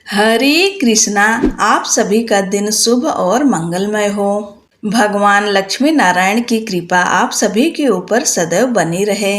हरे कृष्णा। आप सभी का दिन शुभ और मंगलमय हो। भगवान लक्ष्मी नारायण की कृपा आप सभी के ऊपर सदैव बनी रहे।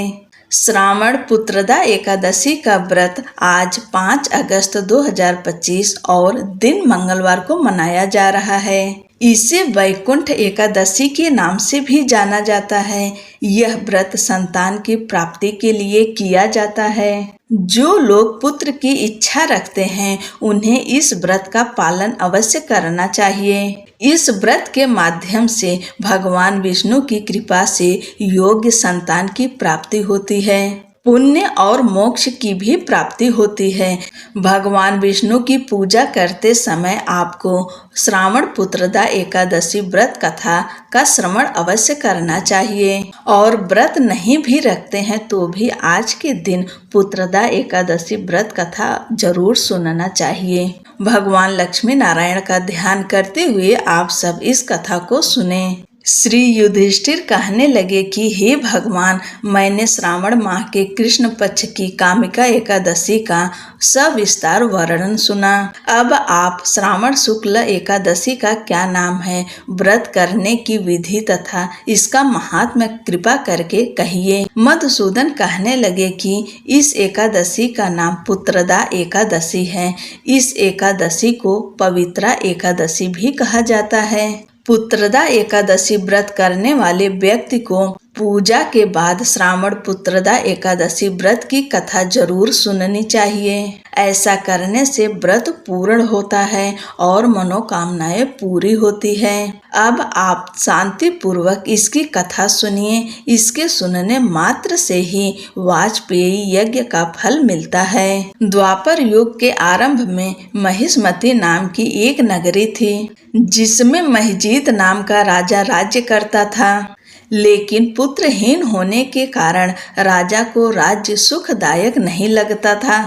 श्रावण पुत्रदा एकादशी का व्रत आज 5 अगस्त 2025 और दिन मंगलवार को मनाया जा रहा है। इसे वैकुंठ एकादशी के नाम से भी जाना जाता है। यह व्रत संतान की प्राप्ति के लिए किया जाता है। जो लोग पुत्र की इच्छा रखते हैं उन्हें इस व्रत का पालन अवश्य करना चाहिए। इस व्रत के माध्यम से भगवान विष्णु की कृपा से योग्य संतान की प्राप्ति होती है। पुण्य और मोक्ष की भी प्राप्ति होती है। भगवान विष्णु की पूजा करते समय आपको श्रावण पुत्रदा एकादशी व्रत कथा का श्रवण अवश्य करना चाहिए। और व्रत नहीं भी रखते हैं तो भी आज के दिन पुत्रदा एकादशी व्रत कथा जरूर सुनना चाहिए। भगवान लक्ष्मी नारायण का ध्यान करते हुए आप सब इस कथा को सुने। श्री युधिष्ठिर कहने लगे कि हे भगवान, मैंने श्रावण माह के कृष्ण पक्ष की कामिका एकादशी का सविस्तार वर्णन सुना। अब आप श्रावण शुक्ल एकादशी का क्या नाम है, व्रत करने की विधि तथा इसका महात्म्य कृपा करके कहिए। मधुसूदन कहने लगे कि इस एकादशी का नाम पुत्रदा एकादशी है। इस एकादशी को पवित्रा एकादशी भी कहा जाता है। पुत्रदा एकादशी व्रत करने वाले व्यक्ति को पूजा के बाद श्रावण पुत्रदा एकादशी व्रत की कथा जरूर सुननी चाहिए। ऐसा करने से व्रत पूर्ण होता है और मनोकामनाएं पूरी होती है। अब आप शांति पूर्वक इसकी कथा सुनिए। इसके सुनने मात्र से ही वाजपेयी यज्ञ का फल मिलता है। द्वापर युग के आरंभ में महिष्मती नाम की एक नगरी थी जिसमें महिजीत नाम का राजा राज्य करता था। लेकिन पुत्रहीन होने के कारण राजा को राज्य सुखदायक नहीं लगता था।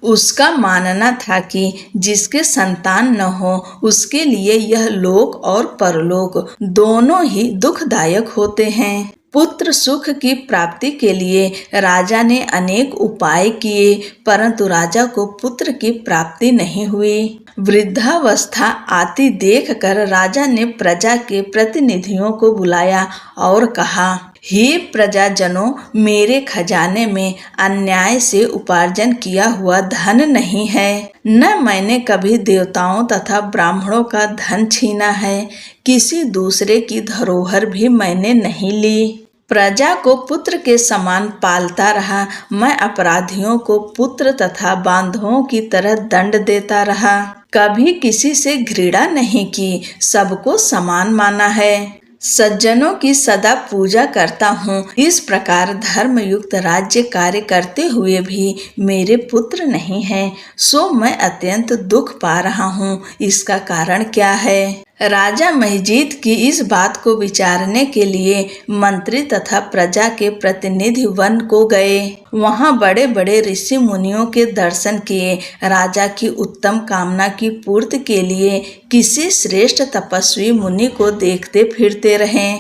उसका मानना था कि जिसके संतान न हो उसके लिए यह लोक और परलोक दोनों ही दुखदायक होते हैं। पुत्र सुख की प्राप्ति के लिए राजा ने अनेक उपाय किए, परंतु राजा को पुत्र की प्राप्ति नहीं हुई। वृद्धावस्था आती देखकर राजा ने प्रजा के प्रतिनिधियों को बुलाया और कहा, हे प्रजाजनों, मेरे खजाने में अन्याय से उपार्जन किया हुआ धन नहीं है। न मैंने कभी देवताओं तथा ब्राह्मणों का धन छीना है। किसी दूसरे की धरोहर भी मैंने नहीं ली। प्रजा को पुत्र के समान पालता रहा। मैं अपराधियों को पुत्र तथा बांधवों की तरह दंड देता रहा। कभी किसी से घृणा नहीं की, सबको समान माना है। सज्जनों की सदा पूजा करता हूँ। इस प्रकार धर्मयुक्त राज्य कार्य करते हुए भी मेरे पुत्र नहीं हैं, सो मैं अत्यंत दुख पा रहा हूँ। इसका कारण क्या है? राजा महिजीत की इस बात को विचारने के लिए मंत्री तथा प्रजा के प्रतिनिधि वन को गए। वहां बड़े बड़े ऋषि मुनियों के दर्शन किए। राजा की उत्तम कामना की पूर्ति के लिए किसी श्रेष्ठ तपस्वी मुनि को देखते फिरते रहे।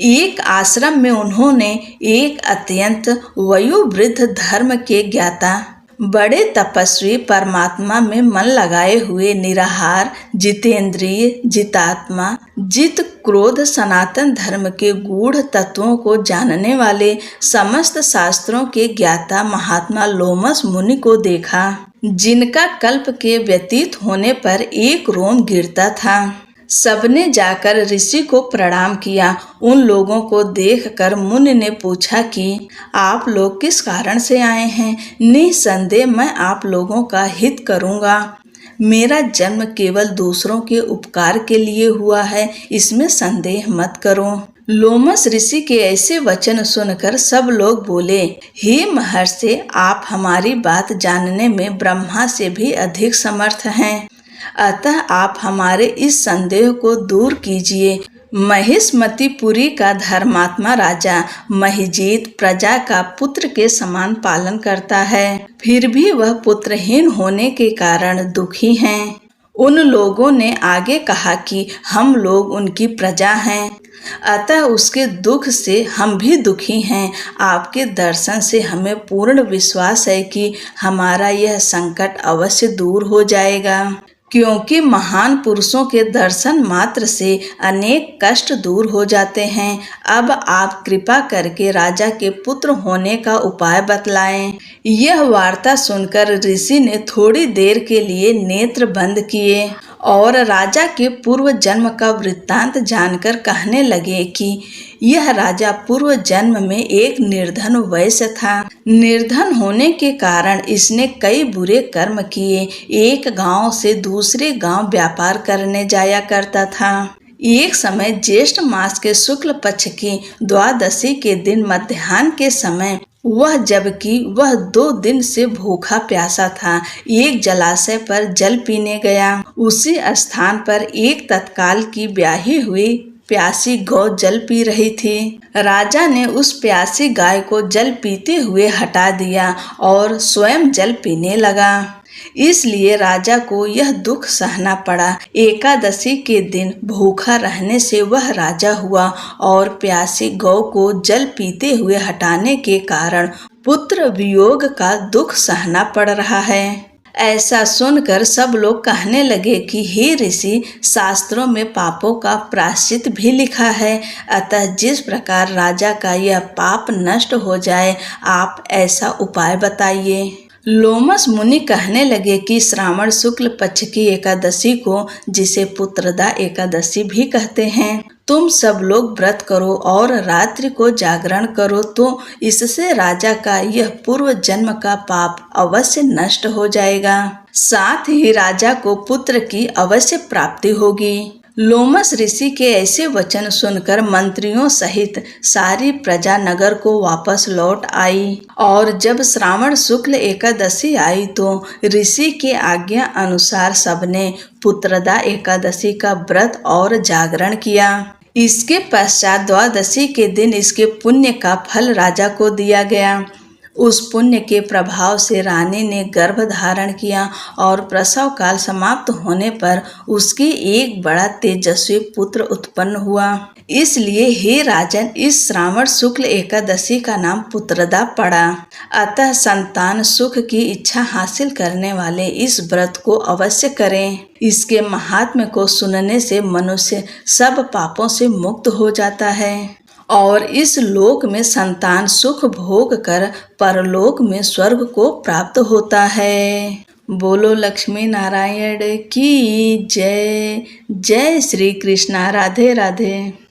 एक आश्रम में उन्होंने एक अत्यंत वयोवृद्ध धर्म के ज्ञाता बड़े तपस्वी परमात्मा में मन लगाए हुए निराहार जितेंद्रिय जितात्मा जित क्रोध सनातन धर्म के गूढ़ तत्वों को जानने वाले समस्त शास्त्रों के ज्ञाता महात्मा लोमस मुनि को देखा, जिनका कल्प के व्यतीत होने पर एक रोम गिरता था। सबने जाकर ऋषि को प्रणाम किया। उन लोगों को देखकर मुनि ने पूछा कि आप लोग किस कारण से आए हैं? निसंदेह मैं आप लोगों का हित करूंगा। मेरा जन्म केवल दूसरों के उपकार के लिए हुआ है, इसमें संदेह मत करो। लोमस ऋषि के ऐसे वचन सुनकर सब लोग बोले, हे महर्षि, आप हमारी बात जानने में ब्रह्मा से भी अधिक समर्थ हैं। अतः आप हमारे इस संदेह को दूर कीजिए। महिष्मतीपुरी का धर्मात्मा राजा महिजीत प्रजा का पुत्र के समान पालन करता है, फिर भी वह पुत्रहीन होने के कारण दुखी हैं। उन लोगों ने आगे कहा कि हम लोग उनकी प्रजा हैं, अतः उसके दुख से हम भी दुखी हैं। आपके दर्शन से हमें पूर्ण विश्वास है कि हमारा यह संकट अवश्य दूर हो जाएगा, क्योंकि महान पुरुषों के दर्शन मात्र से अनेक कष्ट दूर हो जाते हैं। अब आप कृपा करके राजा के पुत्र होने का उपाय बतलाएं। यह वार्ता सुनकर ऋषि ने थोड़ी देर के लिए नेत्र बंद किए और राजा के पूर्व जन्म का वृत्तांत जानकर कहने लगे कि यह राजा पूर्व जन्म में एक निर्धन वैश्य था। निर्धन होने के कारण इसने कई बुरे कर्म किए। एक गांव से दूसरे गांव व्यापार करने जाया करता था। एक समय ज्येष्ठ मास के शुक्ल पक्ष की द्वादशी के दिन मध्याह्न के समय जबकि वह 2 दिन से भूखा प्यासा था, एक जलाशय पर जल पीने गया। उसी स्थान पर एक तत्काल की ब्याही हुई प्यासी गौ जल पी रही थी। राजा ने उस प्यासी गाय को जल पीते हुए हटा दिया और स्वयं जल पीने लगा। इसलिए राजा को यह दुख सहना पड़ा। एकादशी के दिन भूखा रहने से वह राजा हुआ और प्यासी गौ को जल पीते हुए हटाने के कारण पुत्र वियोग का दुख सहना पड़ रहा है। ऐसा सुनकर सब लोग कहने लगे कि हे ऋषि, शास्त्रों में पापों का प्रायश्चित भी लिखा है, अतः जिस प्रकार राजा का यह पाप नष्ट हो जाए, आप ऐसा उपाय बताइए। लोमस मुनि कहने लगे कि श्रावण शुक्ल पक्ष की एकादशी को, जिसे पुत्रदा एकादशी भी कहते हैं, तुम सब लोग व्रत करो और रात्रि को जागरण करो, तो इससे राजा का यह पूर्व जन्म का पाप अवश्य नष्ट हो जाएगा। साथ ही राजा को पुत्र की अवश्य प्राप्ति होगी। लोमस ऋषि के ऐसे वचन सुनकर मंत्रियों सहित सारी प्रजा नगर को वापस लौट आई और जब श्रावण शुक्ल एकादशी आई तो ऋषि के आज्ञा अनुसार सबने पुत्रदा एकादशी का व्रत और जागरण किया। इसके पश्चात द्वादशी के दिन इसके पुण्य का फल राजा को दिया गया। उस पुण्य के प्रभाव से रानी ने गर्भ धारण किया और प्रसव काल समाप्त होने पर उसके एक बड़ा तेजस्वी पुत्र उत्पन्न हुआ। इसलिए हे राजन, इस श्रावण शुक्ल एकादशी का नाम पुत्रदा पड़ा। अतः संतान सुख की इच्छा हासिल करने वाले इस व्रत को अवश्य करें। इसके महात्म्य को सुनने से मनुष्य सब पापों से मुक्त हो जाता है और इस लोक में संतान सुख भोग कर परलोक में स्वर्ग को प्राप्त होता है। बोलो लक्ष्मी नारायण की जय। जय श्री कृष्णा। राधे राधे।